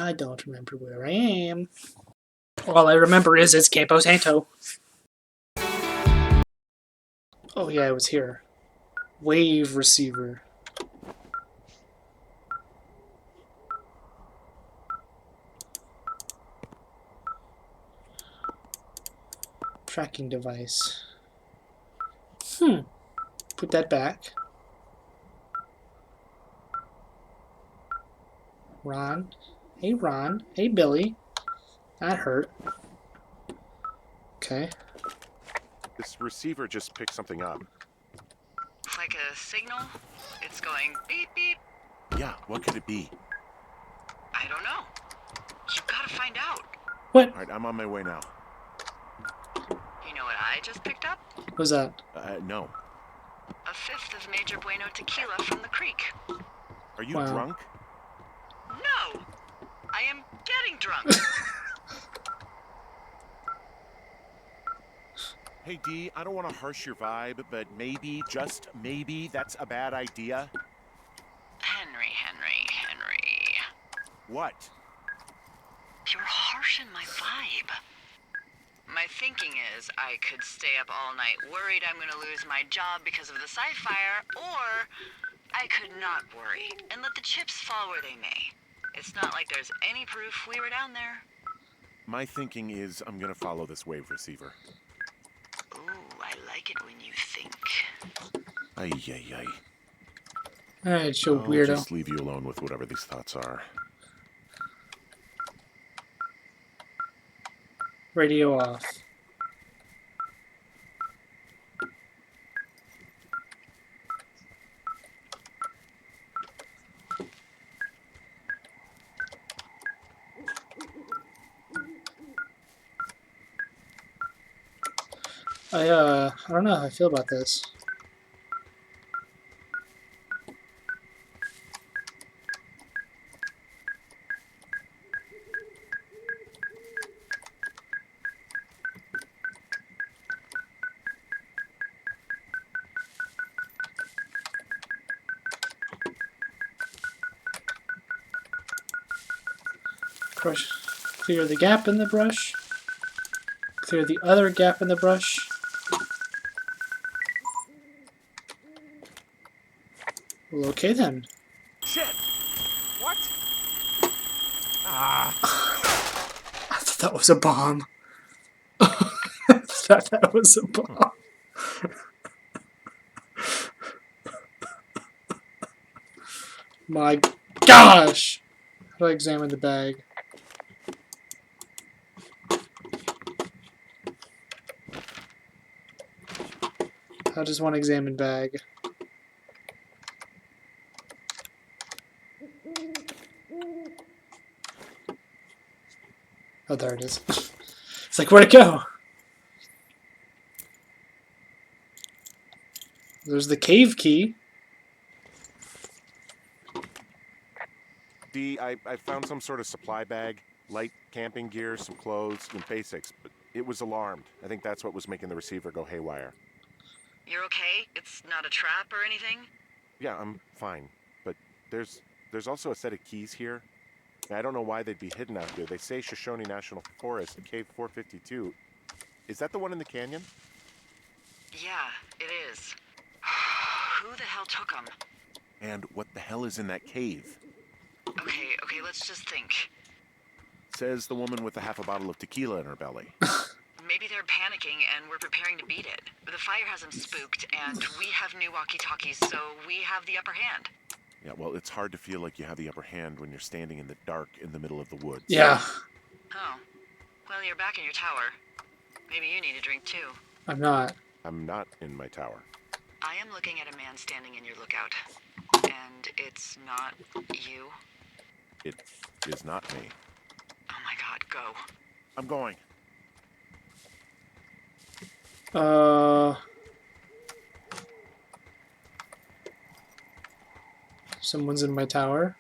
I don't remember where I am. All I remember is it's Campo Santo. Oh yeah, it was here. Wave receiver. Tracking device. Put that back. Ron. Hey, Ron. Hey, Billy. That hurt. Okay. This receiver just picked something up. Like a signal? It's going beep beep. Yeah, what could it be? I don't know. You gotta find out. What? Alright, I'm on my way now. You know what I just picked up? What was that? No. A fifth of Major Bueno tequila from the creek. Are you Wow. drunk? No! I am getting drunk. Hey, D, I don't want to harsh your vibe, but maybe, just maybe, that's a bad idea. Henry. What? You're harshing my vibe. My thinking is I could stay up all night worried I'm gonna lose my job because of the sci-fire, or I could not worry and let the chips fall where they may. It's not like there's any proof we were down there. My thinking is I'm gonna follow this wave receiver. Ooh, I like it when you think. Ay. Alright, you I'll weirdo. just leave you alone with whatever these thoughts are. Radio off. I don't know how I feel about this. Brush. Clear the gap in the brush. Clear the other gap in the brush. Well, okay then. Shit! What? Ah! I thought that was a bomb. I thought that was a bomb. My gosh! How do I examine the bag? How does one examine bag? Oh, there it is. It's like, where'd it go? There's the cave key. D, I found some sort of supply bag, light camping gear, some clothes, and basics, but it was alarmed. I think that's what was making the receiver go haywire. You're okay? It's not a trap or anything? Yeah, I'm fine, but there's also a set of keys here. I don't know why they'd be hidden out here. They say Shoshone National Forest, Cave 452. Is that the one in the canyon? Yeah, it is. Who the hell took them? And what the hell is in that cave? Okay, let's just think. Says the woman with a half a bottle of tequila in her belly. Maybe they're panicking and we're preparing to beat it. The fire has them spooked, and we have new walkie-talkies, so we have the upper hand. Yeah, well, it's hard to feel like you have the upper hand when you're standing in the dark in the middle of the woods. Yeah. Oh. Well, you're back in your tower. Maybe you need a drink, too. I'm not. I'm not in my tower. I am looking at a man standing in your lookout. And it's not you? It is not me. Oh my god, go. I'm going. Someone's in my tower.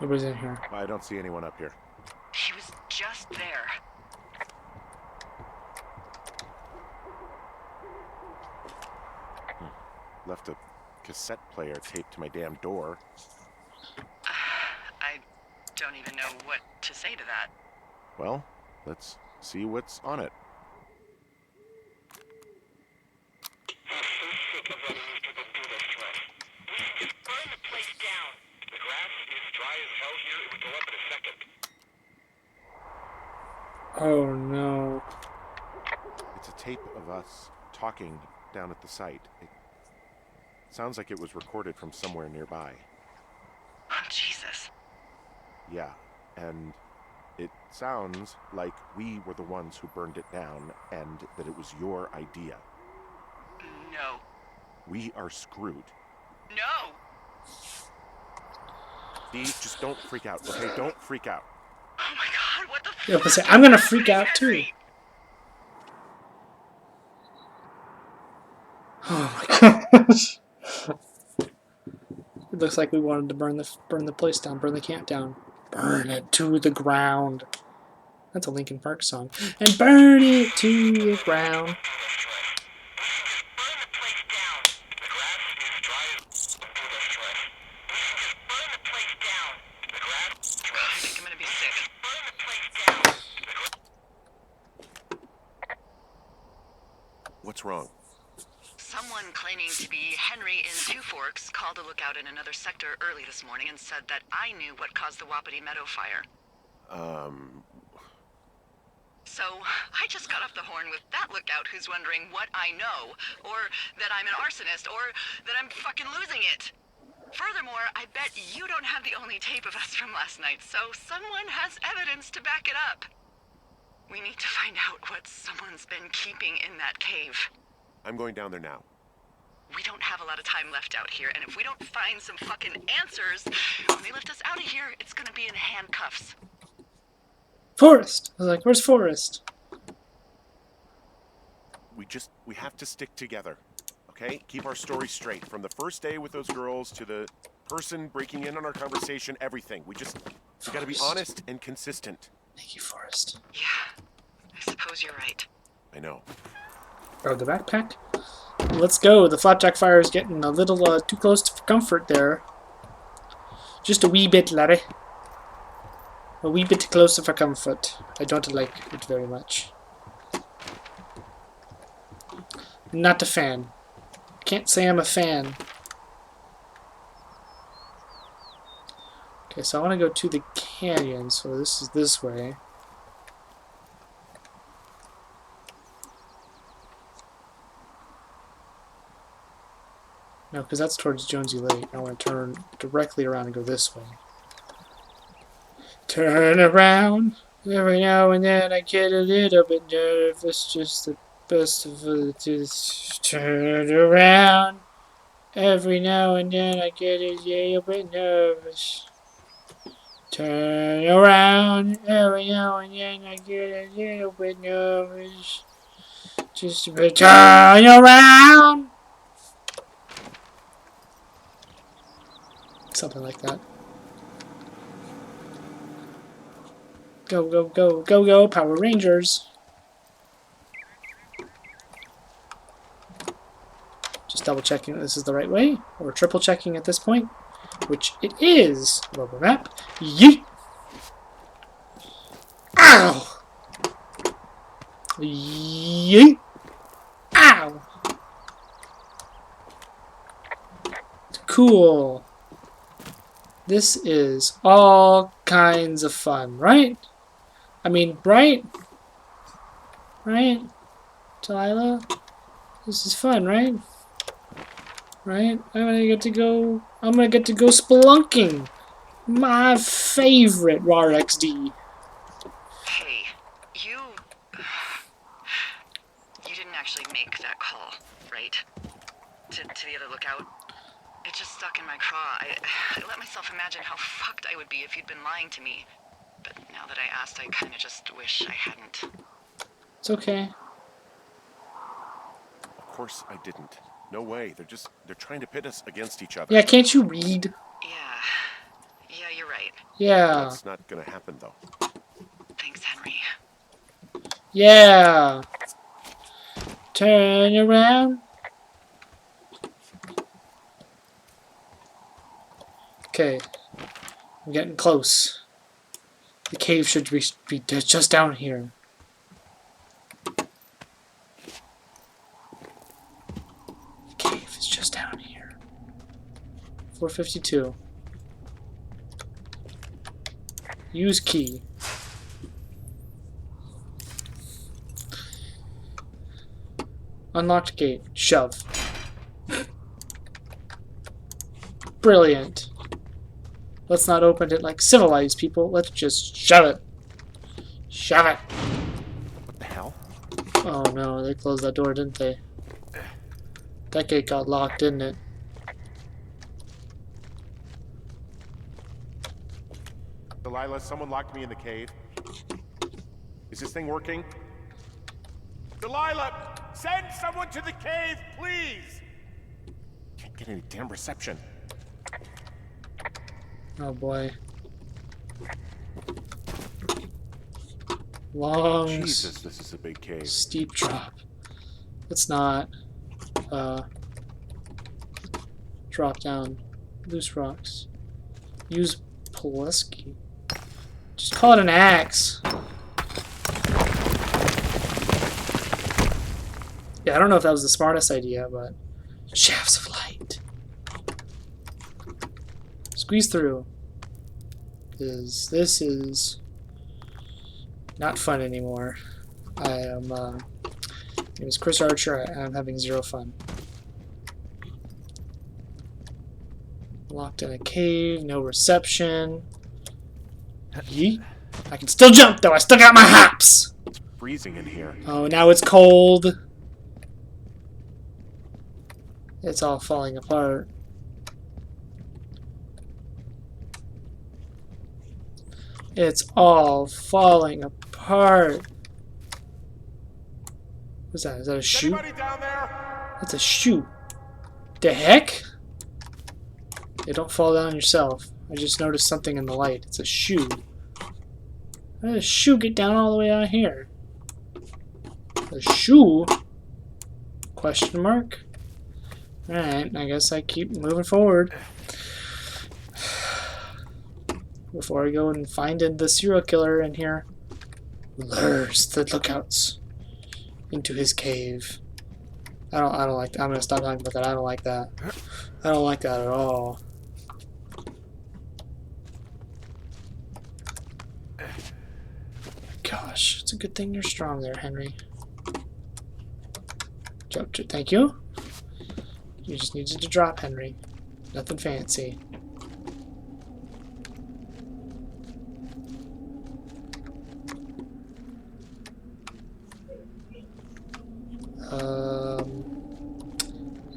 Nobody's in here. I don't see anyone up here. He was just there. Left a cassette player taped to my damn door. I don't even know what to say to that. Well, let's see what's on it. Burn the place down. The grass is dry as hell here. It would go up in a second. Oh no. It's a tape of us talking down at the site. It sounds like it was recorded from somewhere nearby. Oh, Jesus. Yeah, and it sounds like we were the ones who burned it down and that it was your idea. No. We are screwed. No! Dee, just don't freak out, okay? Don't freak out. Oh my god, what the Yeah, fuck? but say, I'm gonna freak out too. Oh my gosh. It looks like we wanted to burn the place down, burn the camp down. Burn it to the ground. That's a Linkin Park song. And burn it to the ground. I think I'm gonna be sick. What's wrong? Someone claiming to be Henry in Two Forks called a lookout in another sector early this morning and said that I knew what caused the Wapiti Meadow fire. So, I just got off the horn with that lookout who's wondering what I know, or that I'm an arsonist, or that I'm fucking losing it. Furthermore, I bet you don't have the only tape of us from last night, so someone has evidence to back it up. We need to find out what someone's been keeping in that cave. I'm going down there now. We don't have a lot of time left out here, and if we don't find some fucking answers, when they lift us out of here, it's gonna be in handcuffs. Forrest! I was like, where's Forrest? We have to stick together, okay? Keep our story straight. From the first day with those girls to the person breaking in on our conversation, everything. We gotta be honest and consistent. Thank you, Forrest. Yeah, I suppose you're right. I know. Grab the backpack. Let's go. The flapjack fire is getting a little too close for comfort there. Just a wee bit, laddie. A wee bit closer for comfort. I don't like it very much. Not a fan. Can't say I'm a fan. Okay, so I want to go to the canyon, so this is this way. No, because that's towards Jonesy Lake. I want to turn directly around and go this way. Turn around. Every now and then I get a little bit nervous. Just the best of it. Just turn around. Every now and then I get a little bit nervous. Turn around. Every now and then I get a little bit nervous. Just a bit. Turn around. Something like that. Go, go, go, go, go, Power Rangers. Just double checking that this is the right way, or triple checking at this point, which it is. Rubber map. Yeet! Ow! Yeet! Ow! Cool. This is all kinds of fun, right? I mean, right? Right? Delilah? This is fun, right? Right? I'm gonna get to go spelunking! My favorite RXD. Hey, you didn't actually make that call, right? To the other lookout? It just stuck in my craw. I let myself imagine how fucked I would be if you'd been lying to me. But now that I asked, I kind of just wish I hadn't. It's okay. Of course I didn't. No way. They're trying to pit us against each other. Yeah, can't you read? Yeah, you're right. Yeah. That's not gonna happen, though. Thanks, Henry. Yeah. Turn around. Okay. I'm getting close. The cave should be just down here. The cave is just down here. 452. Use key. Unlocked gate. Shove. Brilliant. Let's not open it like civilized people. Let's just shove it. Shove it. What the hell? Oh no, they closed that door, didn't they? That gate got locked, didn't it? Delilah, someone locked me in the cave. Is this thing working? Delilah, send someone to the cave, please! Can't get any damn reception. Oh boy. Long, Jesus, this is a big cave. steep drop. Let's not drop down. Loose rocks. Use Pulaski. Just call it an axe. Yeah, I don't know if that was the smartest idea, but shafts of light. Squeeze through. This is not fun anymore. I am my name is Chris Archer. I'm having zero fun. Locked in a cave, no reception. Yeet. I can still jump though, I still got my hops! It's freezing in here. Oh, now it's cold. It's all falling apart. It's all falling apart. What's that? Is that a shoe? Anybody down there? That's a shoe. The heck? Hey, don't fall down yourself. I just noticed something in the light. It's a shoe. How did a shoe get down all the way out here? A shoe? Question mark? Alright, I guess I keep moving forward. Before I go and find the serial killer in here. Lures the lookouts into his cave. I don't like that. I'm gonna stop talking about that. I don't like that. I don't like that at all. Gosh, it's a good thing you're strong there, Henry. Jump to, thank you. You just needed to drop, Henry. Nothing fancy.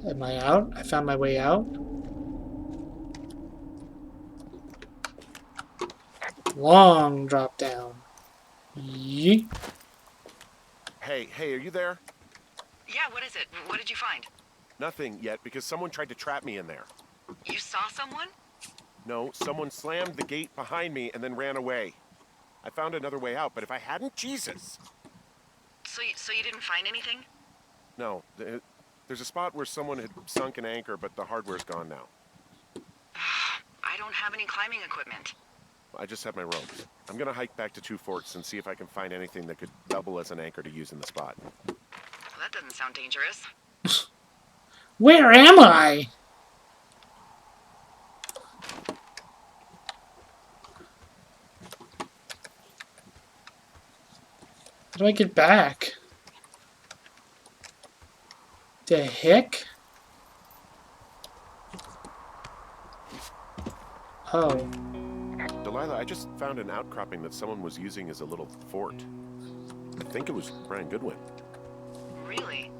Am I out? I found my way out. Long drop down. Yeet. Hey, are you there? Yeah, what is it? What did you find? Nothing yet, because someone tried to trap me in there. You saw someone? No, someone slammed the gate behind me and then ran away. I found another way out, but if I hadn't, Jesus! So you didn't find anything? No, there's a spot where someone had sunk an anchor, but the hardware's gone now. I don't have any climbing equipment. I just have my ropes. I'm gonna hike back to Two Forks and see if I can find anything that could double as an anchor to use in the spot. Well, that doesn't sound dangerous. Where am I? How do I get back? The heck? Oh. Delilah, I just found an outcropping that someone was using as a little fort. I think it was Brian Goodwin. Really?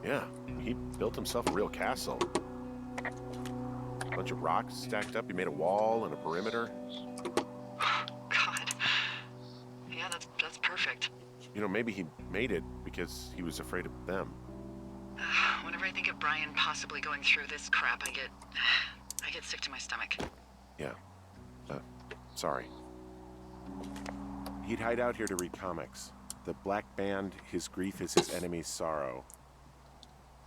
Yeah, he built himself a real castle. A bunch of rocks stacked up. He made a wall and a perimeter. God. Yeah, that's perfect. You know, maybe he made it because he was afraid of them. Whenever I think of Brian possibly going through this crap, I get sick to my stomach. Yeah. Sorry. He'd hide out here to read comics. The Black Band, his grief is his enemy's sorrow.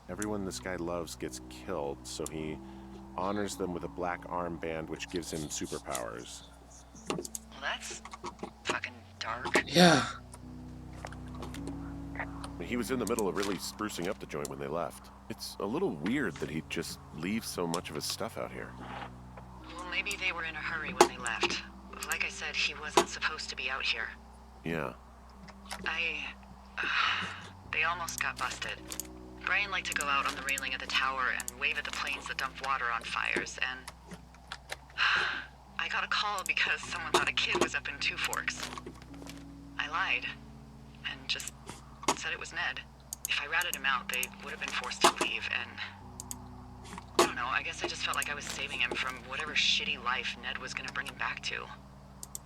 Everyone this guy loves gets killed, so he honors them with a black armband which gives him superpowers. Well, that's fucking dark. Yeah. He was in the middle of really sprucing up the joint when they left. It's a little weird that he'd just leave so much of his stuff out here. Well, maybe they were in a hurry when they left. Like I said, he wasn't supposed to be out here. Yeah. They almost got busted. Brian liked to go out on the railing of the tower and wave at the planes that dump water on fires, and I got a call because someone thought a kid was up in Two Forks. I lied, and just said it was Ned. If I ratted him out, they would have been forced to leave, and I don't know, I guess I just felt like I was saving him from whatever shitty life Ned was gonna bring him back to.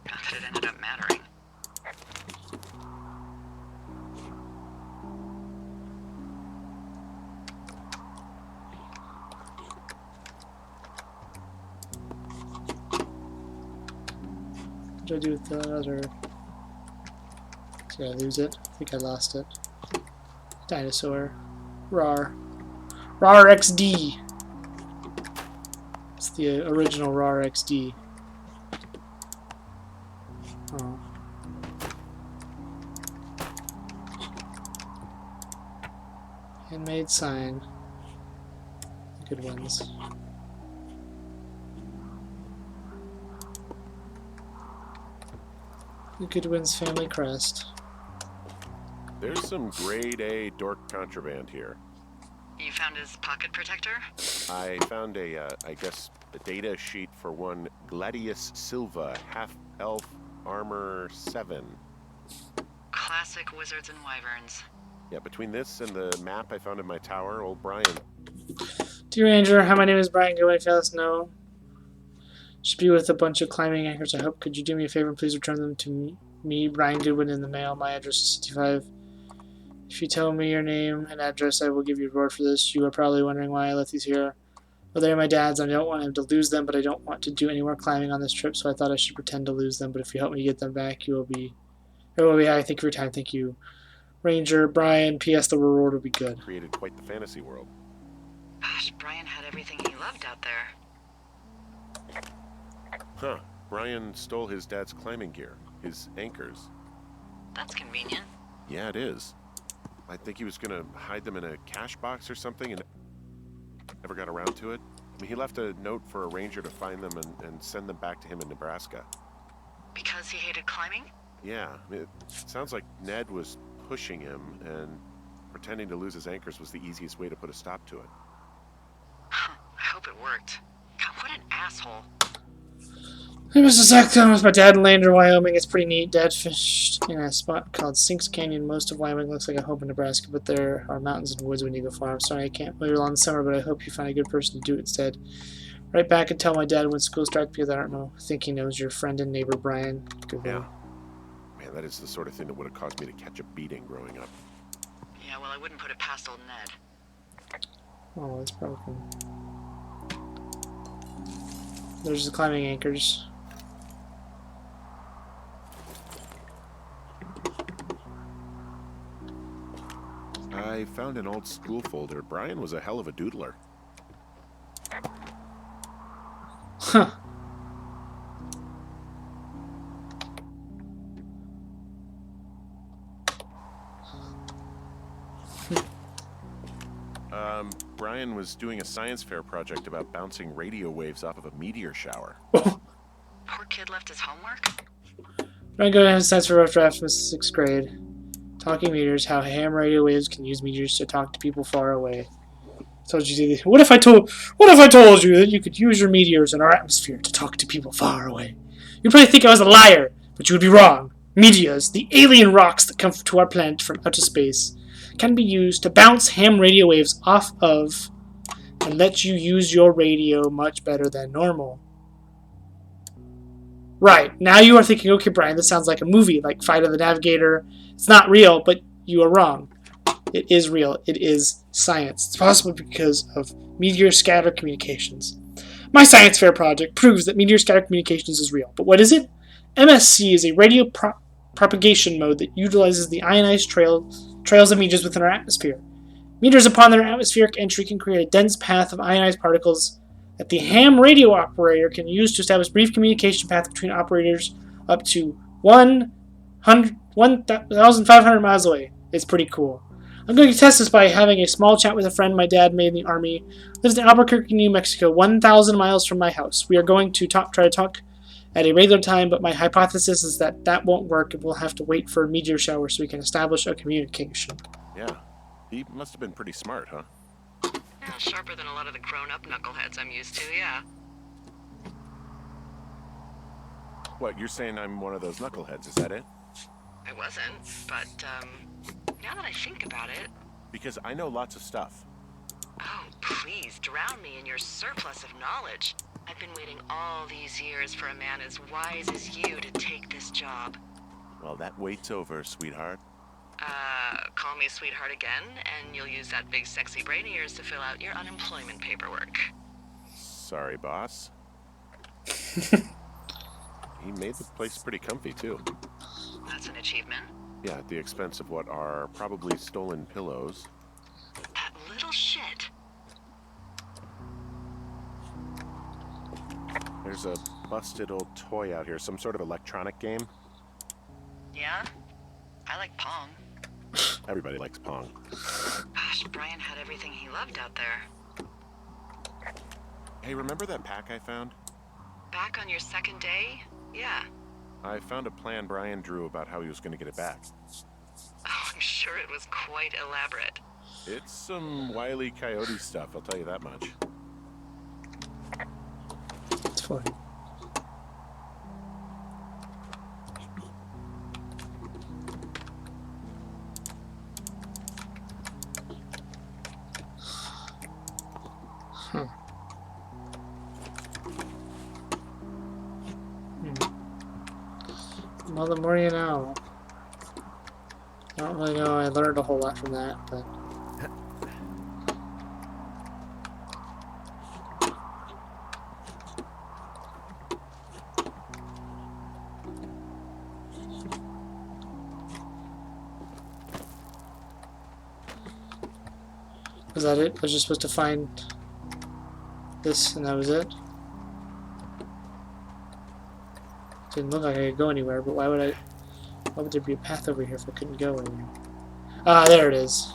Not that it ended up mattering. What did I do with the other? Did I lose it? I think I lost it. Dinosaur. RAR. RAR XD! It's the original RAR XD. Oh. Handmade sign. Good ones. The Goodwin's family crest. There's some grade A dork contraband here. You found his pocket protector? I found a data sheet for one Gladius Silva, half-elf armor 7. Classic wizards and wyverns. Yeah, between this and the map I found in my tower, old Brian. Dear Ranger, hi, my name is Brian Goodwin. If you let us know, should be with a bunch of climbing anchors. I hope. Could you do me a favor and please return them to me, Brian Goodwin, in the mail? My address is 65. If you tell me your name and address, I will give you a reward for this. You are probably wondering why I left these here. Well, they are my dad's. I don't want him to lose them, but I don't want to do any more climbing on this trip, so I thought I should pretend to lose them. But if you help me get them back, you will be... It will be high. Thank you for your time. Thank you, Ranger Brian. P.S. The reward will be good. Created quite the fantasy world. Gosh, Brian had everything he loved out there. Huh. Brian stole his dad's climbing gear. His anchors. That's convenient. Yeah, it is. I think he was gonna hide them in a cash box or something and never got around to it. I mean, he left a note for a ranger to find them and send them back to him in Nebraska. Because he hated climbing? Yeah, I mean, it sounds like Ned was pushing him, and pretending to lose his anchors was the easiest way to put a stop to it. I hope it worked. God, what an asshole. I was a Saxon with my dad in Lander, Wyoming. It's pretty neat. Dad fished in a spot called Sinks Canyon. Most of Wyoming looks like a home in Nebraska, but there are mountains and woods when you go far. I'm sorry I can't mow your lawn in summer, but I hope you find a good person to do it instead. Right back and tell my dad when school starts because I don't know. I think he knows your friend and neighbor Brian. Good Yeah. one. Man, that is the sort of thing that would have caused me to catch a beating growing up. Yeah, well, I wouldn't put it past old Ned. Oh, it's broken. There's the climbing anchors. I found an old school folder. Brian was a hell of a doodler. Huh. Brian was doing a science fair project about bouncing radio waves off of a meteor shower. Poor kid left his homework? I'm going to have science for rough draft from 6th grade. Talking meters, how ham radio waves can use meters to talk to people far away. Told you what if I told you that you could use your meteors in our atmosphere to talk to people far away? You'd probably think I was a liar, but you would be wrong. Meteors, the alien rocks that come to our planet from outer space, can be used to bounce ham radio waves off of and let you use your radio much better than normal. Right, now you are thinking, okay, Brian, this sounds like a movie, like Fight of the Navigator. It's not real, but you are wrong. It is real. It is science. It's possible because of meteor scatter communications. My science fair project proves that meteor scatter communications is real. But what is it? MSC is a radio propagation mode that utilizes the ionized trails of meteors within our atmosphere. Meteors upon their atmospheric entry can create a dense path of ionized particles that the ham radio operator can use to establish brief communication paths between operators up to 1,500 miles away. It's pretty cool. I'm going to test this by having a small chat with a friend my dad made in the Army. Lives in Albuquerque, New Mexico, 1,000 miles from my house. We are going to try to talk at a regular time, but my hypothesis is that that won't work and we'll have to wait for a meteor shower so we can establish a communication. Yeah. He must have been pretty smart, huh? Yeah, sharper than a lot of the grown-up knuckleheads I'm used to, yeah. What, you're saying I'm one of those knuckleheads, is that it? I wasn't, but, now that I think about it... Because I know lots of stuff. Oh, please, drown me in your surplus of knowledge. I've been waiting all these years for a man as wise as you to take this job. Well, that wait's over, sweetheart. Call me sweetheart again, and you'll use that big sexy brain of yours to fill out your unemployment paperwork. Sorry, boss. He made the place pretty comfy, too. That's an achievement. Yeah, at the expense of what are probably stolen pillows. That little shit. There's a busted old toy out here, some sort of electronic game. Yeah? I like Pong. Everybody likes Pong. Gosh, Brian had everything he loved out there. Hey, remember that pack I found? Back on your second day? Yeah. I found a plan Brian drew about how he was going to get it back. Oh, I'm sure it was quite elaborate. It's some Wile E. Coyote stuff, I'll tell you that much. It's fine. Well, the more you know. I don't really know. I learned a whole lot from that, but. Was that it? I was just supposed to find this and that was it? Didn't look like I could go anywhere, but why would there be a path over here if I couldn't go anywhere? Ah, there it is.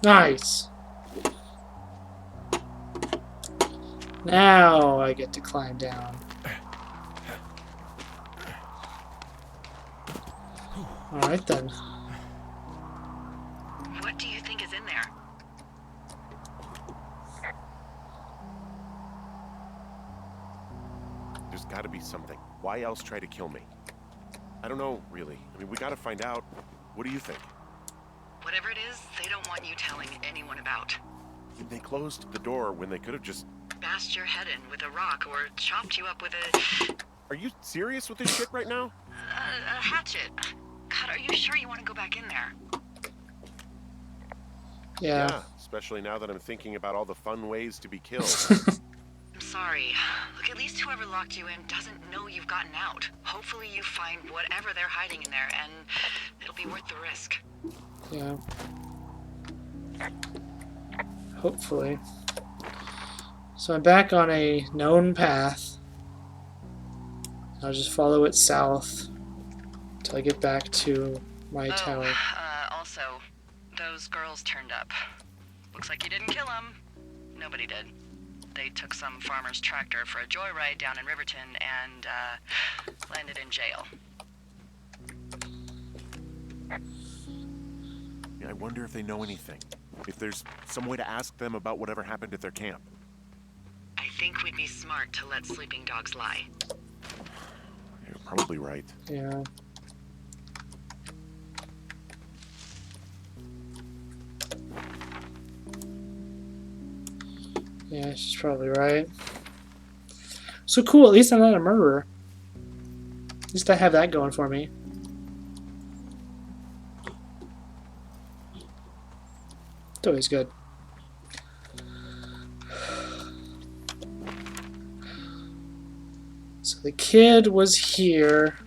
Nice! Now I get to climb down. Alright then. What do you think is in there? There's got to be something. Why else try to kill me? I don't know, really. I mean, we got to find out. What do you think? Whatever it is, they don't want you telling anyone about. They closed the door when they could have just... Bashed your head in with a rock or chopped you up with a... Are you serious with this shit right now? a hatchet. God, are you sure you want to go back in there? Yeah. Especially now that I'm thinking about all the fun ways to be killed. I'm sorry. Look, at least whoever locked you in doesn't know you've gotten out. Hopefully you find whatever they're hiding in there, and it'll be worth the risk. Yeah. Hopefully. So I'm back on a known path. I'll just follow it south until I get back to my tower. Also, those girls turned up. Looks like you didn't kill them. Nobody did. They took some farmer's tractor for a joyride down in Riverton and, landed in jail. Yeah, I wonder if they know anything. If there's some way to ask them about whatever happened at their camp. I think we'd be smart to let sleeping dogs lie. You're probably right. Yeah. Yeah, she's probably right. So cool, at least I'm not a murderer. At least I have that going for me. It's always good. So the kid was here.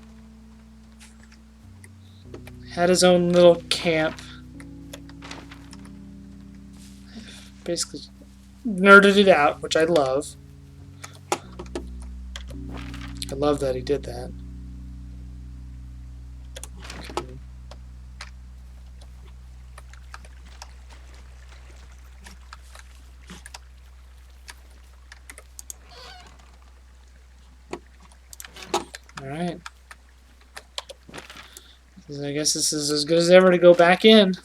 Had his own little camp. Basically nerded it out, which I love. I love that he did that. Okay. Alright. I guess this is as good as ever to go back in.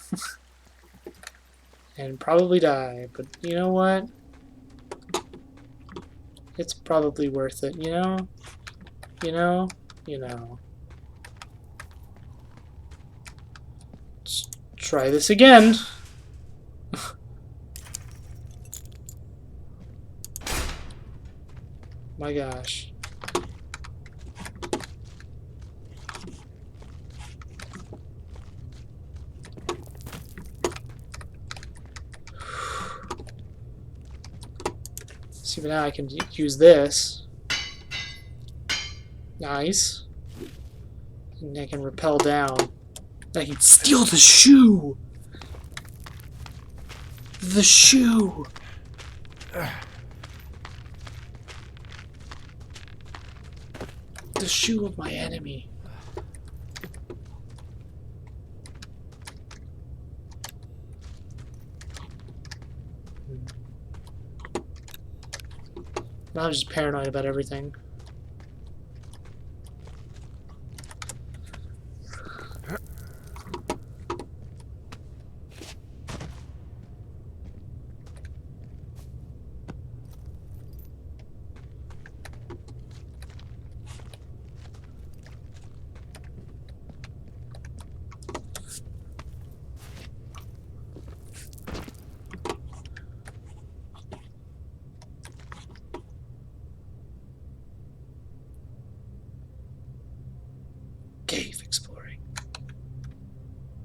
And probably die. But you know what? It's probably worth it, you know? You know? You know. Let's try this again. My gosh. See, but now I can use this. Nice. And I can rappel down. I can steal the shoe! The shoe! The shoe of my enemy. Now I'm just paranoid about everything.